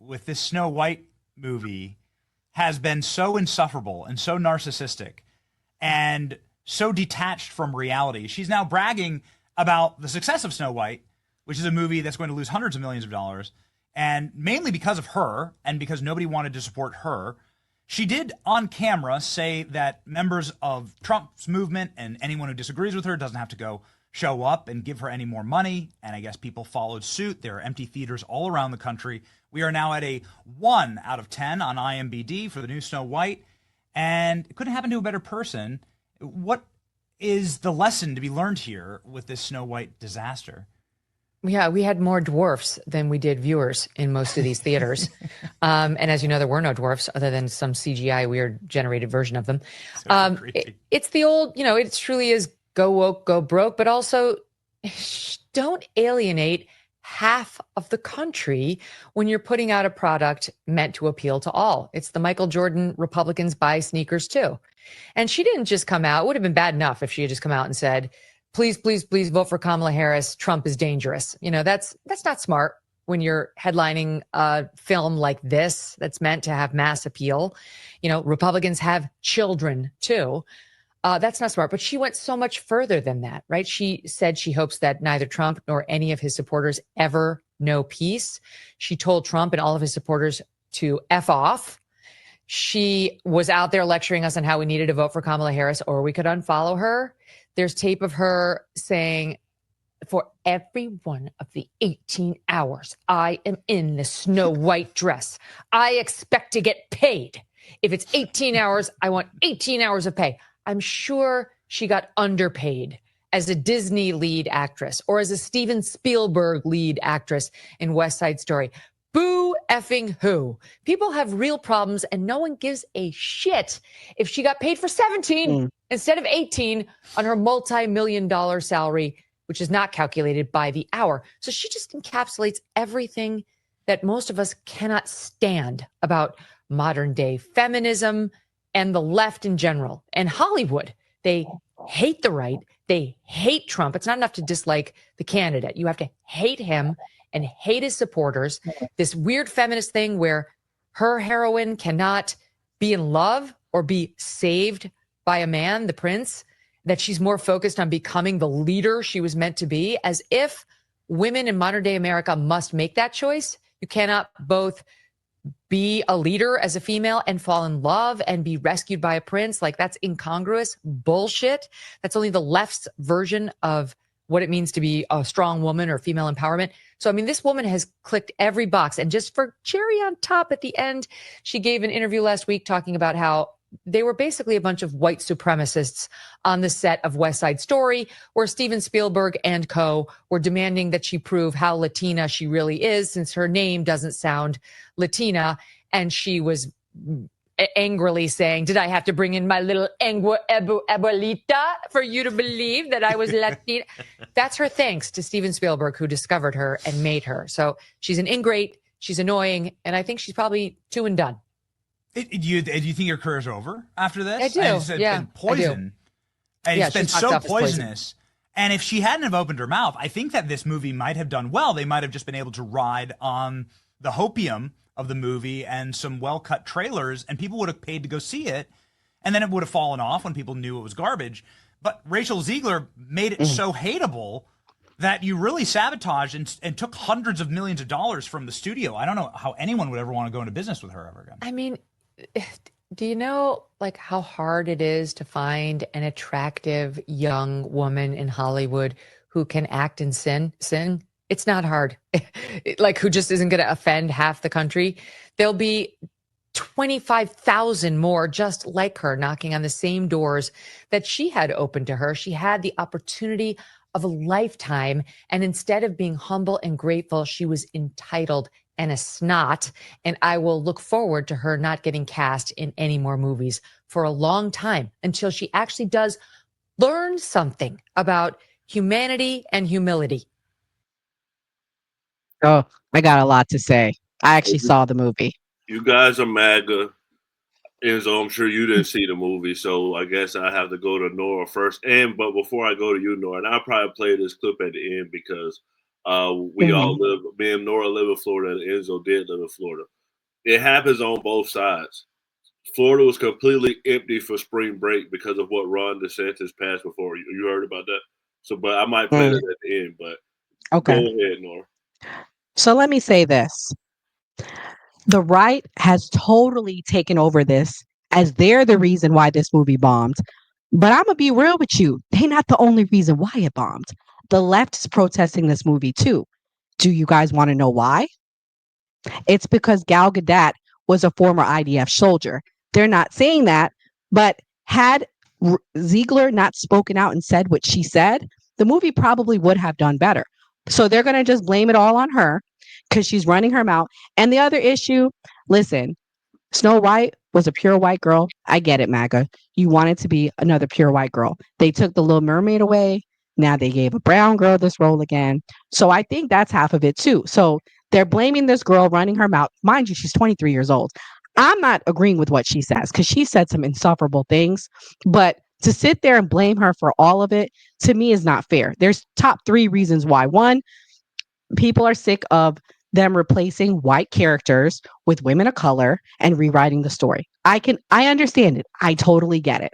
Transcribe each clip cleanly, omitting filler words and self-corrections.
with this Snow White movie has been so insufferable and so narcissistic and so detached from reality. She's now bragging about the success of Snow White, which is a movie that's going to lose hundreds of millions of dollars. And mainly because of her and because nobody wanted to support her, she did on camera say that members of Trump's movement and anyone who disagrees with her doesn't have to go show up and give her any more money. And I guess people followed suit. There are empty theaters all around the country. We are now at a 1 out of 10 on IMDb for the new Snow White. And it couldn't happen to a better person. What is the lesson to be learned here with this Snow White disaster? Yeah, we had more dwarfs than we did viewers in most of these theaters. And as you know, there were no dwarfs other than some CGI weird generated version of them. It's the old, it truly is go woke, go broke, but also don't alienate half of the country when you're putting out a product meant to appeal to all. It's the Michael Jordan Republicans buy sneakers too. And she didn't just come out. It would have been bad enough if she had just come out and said, please, please, please vote for Kamala Harris. Trump is dangerous. That's not smart when you're headlining a film like this that's meant to have mass appeal. Republicans have children too. That's not smart. But she went so much further than that, right? She said she hopes that neither Trump nor any of his supporters ever know peace. She told Trump and all of his supporters to F off. She was out there lecturing us on how we needed to vote for Kamala Harris or we could unfollow her. There's tape of her saying, for every one of the 18 hours I am in the Snow White dress, I expect to get paid. If it's 18 hours, I want 18 hours of pay. I'm sure she got underpaid as a Disney lead actress or as a Steven Spielberg lead actress in West Side Story. Boo effing who? People have real problems and no one gives a shit if she got paid for 17 instead of 18 on her multi-million-dollar salary, which is not calculated by the hour. So she just encapsulates everything that most of us cannot stand about modern day feminism and the left in general. And Hollywood, they hate the right. They hate Trump. It's not enough to dislike the candidate. You have to hate him and hate his supporters. This weird feminist thing where her heroine cannot be in love or be saved by a man, the prince, that she's more focused on becoming the leader she was meant to be, as if women in modern day America must make that choice. You cannot both be a leader as a female and fall in love and be rescued by a prince. Like, that's incongruous bullshit. That's only the left's version of what it means to be a strong woman or female empowerment. So, I mean, this woman has clicked every box. And just for cherry on top at the end, she gave an interview last week talking about how they were basically a bunch of white supremacists on the set of West Side Story, where Steven Spielberg and co. were demanding that she prove how Latina she really is, since her name doesn't sound Latina. And she was angrily saying, did I have to bring in my little abuelita for you to believe that I was Latina? That's her thanks to Steven Spielberg, who discovered her and made her. So she's an ingrate, she's annoying, and I think she's probably two and done. Do you think your career's over after this? I do. And it's been poison. And it's been so poisonous. And if she hadn't have opened her mouth, I think that this movie might have done well. They might have just been able to ride on the hopium of the movie and some well-cut trailers, and people would have paid to go see it. And then it would have fallen off when people knew it was garbage. But Rachel Ziegler made it so hateable that you really sabotaged and took hundreds of millions of dollars from the studio. I don't know how anyone would ever want to go into business with her ever again. I mean, do you know how hard it is to find an attractive young woman in Hollywood who can act and sing? It's not hard. Who just isn't going to offend half the country. There'll be 25,000 more just like her knocking on the same doors that she had open to her. She had the opportunity of a lifetime, and instead of being humble and grateful, she was entitled and a snot. And I will look forward to her not getting cast in any more movies for a long time until she actually does learn something about humanity and humility. Oh, I got a lot to say. I actually saw the movie. You guys are MAGA. Enzo, I'm sure you didn't see the movie, so I guess I have to go to Nora first. But before I go to you, Nora, and I'll probably play this clip at the end because we all live, me and Nora live in Florida, and Enzo did live in Florida. it happens on both sides. Florida was completely empty for spring break because of what Ron DeSantis passed before. You heard about that? So, but I might play that at the end. But go Okay. ahead, Nora. So let me say this. The right has totally taken over this as they're the reason why this movie bombed. But I'm going to be real with you. They're not the only reason why it bombed. The left is protesting this movie too. Do you guys want to know why? It's because Gal Gadot was a former IDF soldier. They're not saying that, but had Ziegler not spoken out and said what she said, the movie probably would have done better. So they're going to just blame it all on her because she's running her mouth. And the other issue, listen, Snow White was a pure white girl. I get it, MAGA. You wanted to be another pure white girl. They took the Little Mermaid away. Now they gave a brown girl this role again. So I think that's half of it too. So they're blaming this girl running her mouth. Mind you, she's 23 years old. I'm not agreeing with what she says because she said some insufferable things. But to sit there and blame her for all of it, to me, is not fair. There's top 3 reasons why. One, people are sick of them replacing white characters with women of color and rewriting the story. I understand it. I totally get it.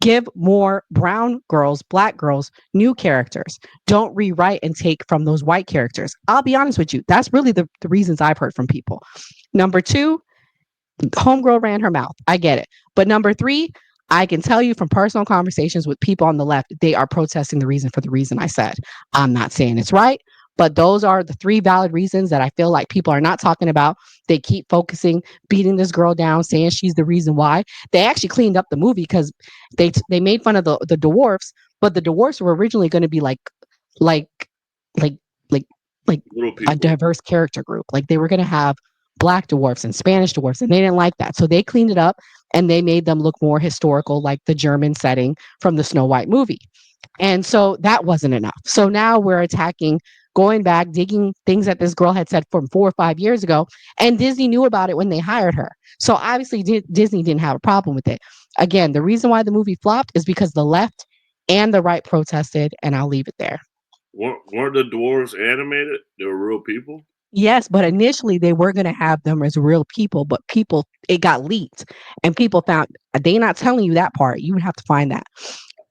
Give more brown girls, black girls, new characters. Don't rewrite and take from those white characters. I'll be honest with you. That's really the reasons I've heard from people. Number 2, homegirl ran her mouth. I get it. But number 3, I can tell you from personal conversations with people on the left, they are protesting the reason for the reason I said. I'm not saying it's right, but those are the 3 valid reasons that I feel like people are not talking about. They keep focusing, beating this girl down, saying she's the reason why. They actually cleaned up the movie because they made fun of the dwarfs, but the dwarfs were originally going to be like like like like Little a people. diverse character group. Like they were going to have black dwarfs and Spanish dwarfs, and they didn't like that. So they cleaned it up and they made them look more historical, like the German setting from the Snow White movie. And so that wasn't enough. So now we're attacking, going back, digging things that this girl had said from 4 or 5 years ago. And Disney knew about it when they hired her. So obviously Disney didn't have a problem with it. Again, the reason why the movie flopped is because the left and the right protested, and I'll leave it there. Weren't the dwarves animated? They were real people. Yes, but initially they were going to have them as real people, but it got leaked and people found they're not telling you that part. You would have to find that.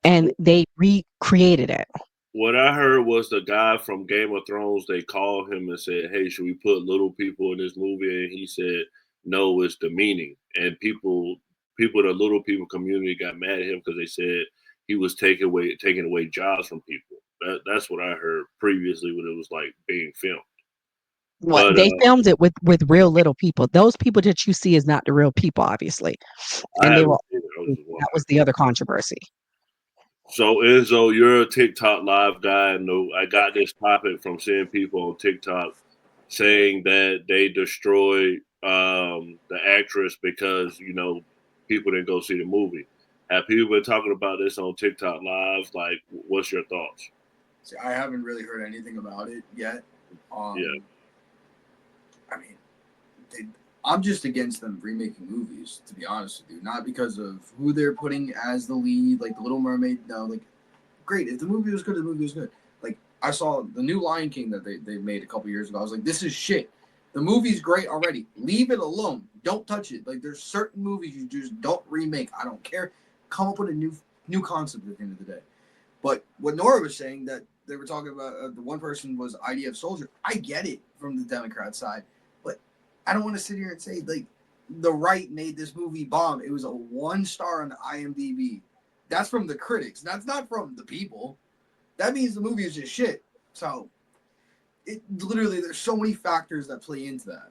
And they recreated it. What I heard was the guy from Game of Thrones, they called him and said, "Hey, should we put little people in this movie?" And he said, "No, it's demeaning." And people in the little people community got mad at him because they said he was taking away jobs from people. That's what I heard previously when it was like being filmed. What But they filmed it with real little people. Those people that you see is not the real people, obviously. I And they were haven't seen it. I was just that wondering. was the other controversy. So Enzo, you're a TikTok live guy, and I got this topic from seeing people on TikTok saying that they destroyed the actress because people didn't go see the movie. Have people been talking about this on TikTok live? Like, what's your thoughts? See, I haven't really heard anything about it yet. Yeah. I mean, I'm just against them remaking movies, to be honest with you. Not because of who they're putting as the lead, like The Little Mermaid. No, like, great. If the movie was good, the movie was good. Like, I saw the new Lion King that they made a couple years ago. I was like, this is shit. The movie's great already. Leave it alone. Don't touch it. Like, there's certain movies you just don't remake. I don't care. Come up with a new concept at the end of the day. But what Nora was saying, that they were talking about, the one person was IDF soldier. I get it from the Democrat side, but I don't want to sit here and say like the right made this movie bomb. It was a 1 star on the IMDb. That's from the critics. That's not from the people. That means the movie is just shit. So it literally, there's so many factors that play into that.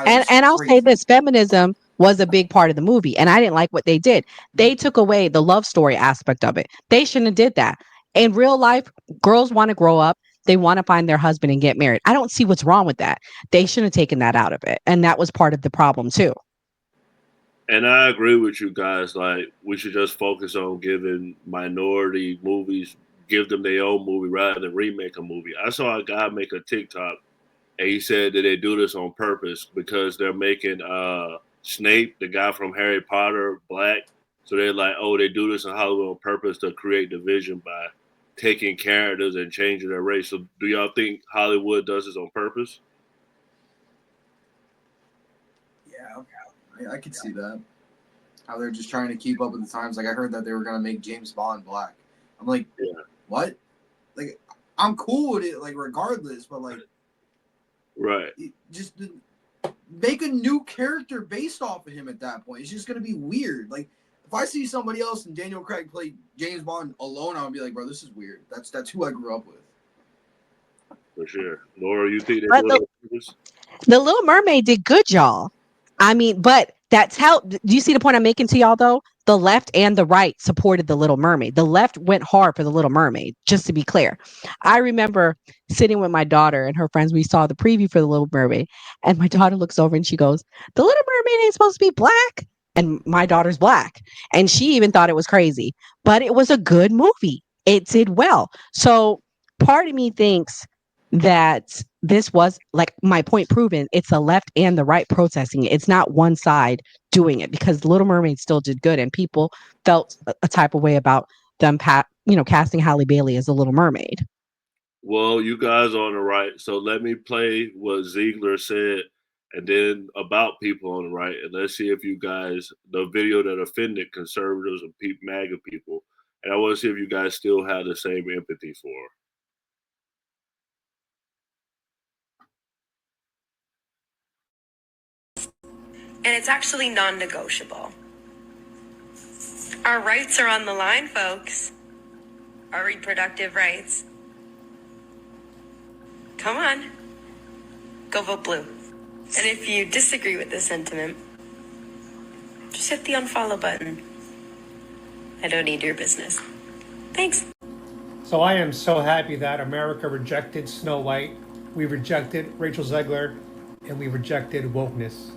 And I'll say this, feminism was a big part of the movie, and I didn't like what they did. They took away the love story aspect of it. They shouldn't have did that. In real life, girls want to grow up. They want to find their husband and get married. I don't see what's wrong with that. They shouldn't have taken that out of it. And that was part of the problem too. And I agree with you guys. Like, we should just focus on giving minority movies, give them their own movie rather than remake a movie. I saw a guy make a TikTok, and he said that they do this on purpose because they're making Snape, the guy from Harry Potter, black. So they're like, oh, they do this in Hollywood on purpose to create division by taking characters and changing their race. So do y'all think Hollywood does this on purpose? I could see that. How they're just trying to keep up with the times. Like I heard that they were gonna make James Bond black. I'm like, what? Like I'm cool with it, like regardless, but like, right? Just make a new character based off of him at that point. It's just gonna be weird. Like if I see somebody else and Daniel Craig play James Bond alone, I'll be like, bro, this is weird. That's who I grew up with. For sure. Nora, you think they're But doing this? the Little Mermaid did good, y'all. I mean, but that's how. Do you see the point I'm making to y'all though? The left and the right supported the Little Mermaid. The left went hard for the Little Mermaid. Just to be clear, I remember sitting with my daughter and her friends. We saw the preview for the Little Mermaid, and my daughter looks over and she goes, "The Little Mermaid ain't supposed to be black." And my daughter's black, and she even thought it was crazy. But it was a good movie. It did well. So part of me thinks that this was like my point proven. It's the left and the right protesting it. It's not one side doing it because Little Mermaid still did good and people felt a type of way about them, casting Halle Bailey as a Little Mermaid. Well, you guys are on the right, so let me play what Ziegler said, and then about people on the right, and let's see if you guys the video that offended conservatives and MAGA people, and I want to see if you guys still have the same empathy for her. And it's actually non-negotiable. Our rights are on the line, folks. Our reproductive rights. Come on. Go vote blue. And if you disagree with this sentiment, just hit the unfollow button. I don't need your business. Thanks. So I am so happy that America rejected Snow White, we rejected Rachel Zegler, and we rejected wokeness.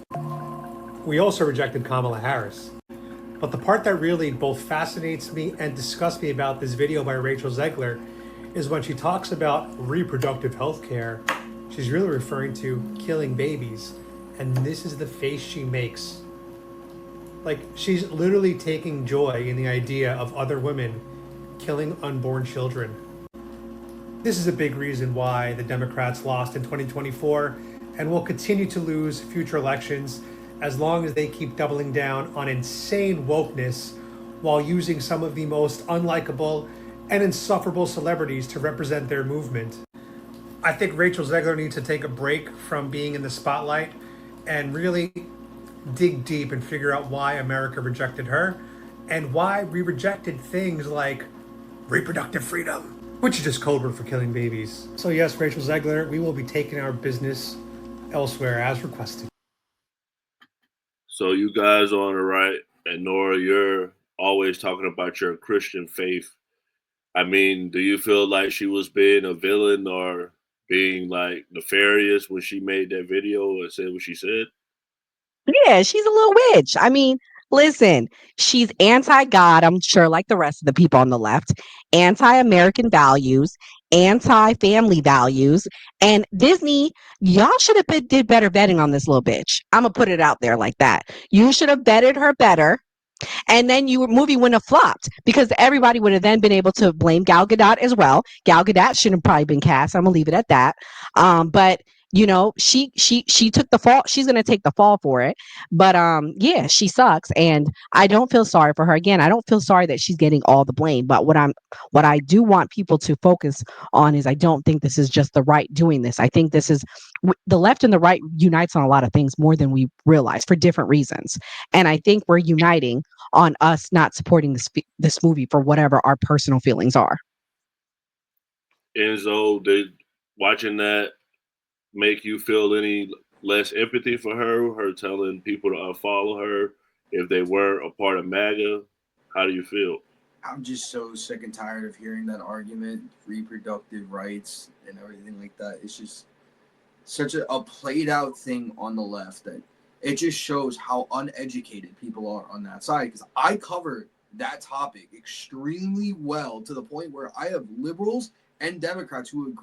We also rejected Kamala Harris. But the part that really both fascinates me and disgusts me about this video by Rachel Zegler is when she talks about reproductive health care, she's really referring to killing babies. And this is the face she makes. Like, she's literally taking joy in the idea of other women killing unborn children. This is a big reason why the Democrats lost in 2024 and will continue to lose future elections as long as they keep doubling down on insane wokeness while using some of the most unlikable and insufferable celebrities to represent their movement. I think Rachel Zegler needs to take a break from being in the spotlight and really dig deep and figure out why America rejected her and why we rejected things like reproductive freedom, which is just code word for killing babies. So yes, Rachel Zegler, we will be taking our business elsewhere as requested. So you guys are on the right, and Nora, you're always talking about your Christian faith. I mean, do you feel like she was being a villain or being like nefarious when she made that video and said what she said? Yeah, she's a little witch. I mean, listen, she's anti-God, I'm sure, like the rest of the people on the left, anti-American values, anti-family values, and Disney, y'all should have did better vetting on this little bitch. I'm gonna put it out there like that. You should have vetted her better. And then your movie wouldn't have flopped because everybody would have then been able to blame Gal Gadot as well. Gal Gadot shouldn't have probably been cast. I'm gonna leave it at that. But she took the fall. She's gonna take the fall for it. But yeah, she sucks, and I don't feel sorry for her. Again, I don't feel sorry that she's getting all the blame. But what I do want people to focus on is I don't think this is just the right doing this. I think this is the left and the right unites on a lot of things more than we realize for different reasons. And I think we're uniting on us not supporting this movie for whatever our personal feelings are. Enzo, did watching that make you feel any less empathy for her telling people to unfollow her if they weren't a part of MAGA? How do you feel? I'm just so sick and tired of hearing that argument, reproductive rights and everything like that. It's just such a played out thing on the left that it just shows how uneducated people are on that side. Because I cover that topic extremely well to the point where I have liberals and Democrats who agree